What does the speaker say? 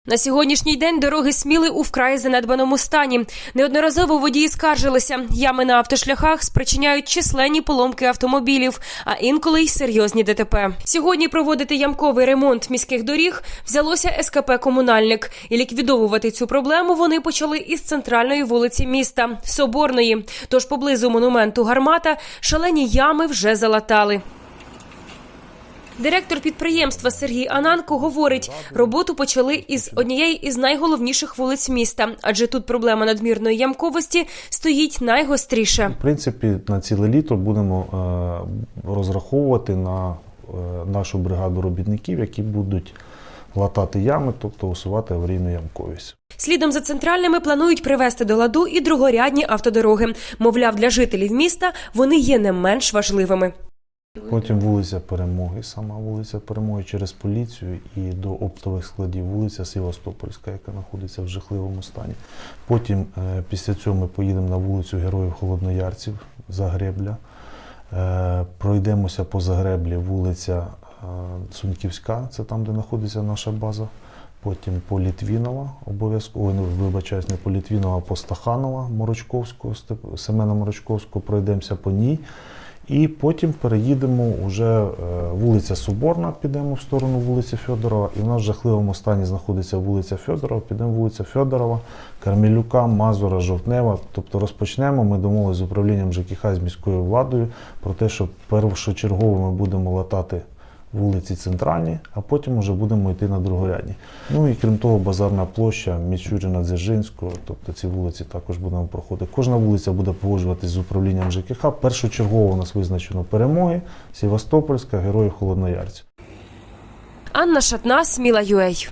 На сьогоднішній день дороги Сміли у вкрай занедбаному стані. Неодноразово водії скаржилися, ями на автошляхах спричиняють численні поломки автомобілів, а інколи й серйозні ДТП. Сьогодні проводити ямковий ремонт міських доріг взялося СКП «Комунальник». І ліквідовувати цю проблему вони почали із центральної вулиці міста – Соборної. Тож поблизу монументу «Гармата» шалені ями вже залатали. Директор підприємства Сергій Ананко говорить, роботу почали із однієї із найголовніших вулиць міста, адже тут проблема надмірної ямковості стоїть найгостріше. В принципі, на ціле літо будемо розраховувати на нашу бригаду робітників, які будуть латати ями, тобто усувати аварійну ямковість. Слідом за центральними планують привести до ладу і другорядні автодороги. Мовляв, для жителів міста вони є не менш важливими. Потім вулиця Перемоги, сама вулиця Перемоги через поліцію і до оптових складів вулиця Севастопольська, яка знаходиться в жахливому стані. Потім після цього ми поїдемо на вулицю Героїв Холодноярців, Загребля. Пройдемося по Загреблі, вулиця Цуньківська, це там, де знаходиться наша база. Потім по Літвінова, обов'язково, вибачаюсь, не по Літвінова, а по Стаханова, Морочковського, Семена Морочковського, пройдемося по ній. І потім переїдемо вже вулиця Соборна, підемо в сторону вулиці Федорова. І в нас в жахливому стані знаходиться вулиця Федорова, підемо вулиця Федорова, Кармелюка, Мазура, Жовтнева. Тобто розпочнемо, ми домовилися з управлінням ЖКХ, з міською владою про те, що першочергово ми будемо латати вулиці центральні, а потім вже будемо йти на другорядні. Ну і крім того, Базарна площа, Мічуріна, Дзержинського, тобто ці вулиці також будемо проходити. Кожна вулиця буде погоджуватись з управлінням ЖКХ. Першочергово у нас визначено Перемоги, Севастопольська, Героїв Холодноярців. Анна Шатна, Сміла.UA.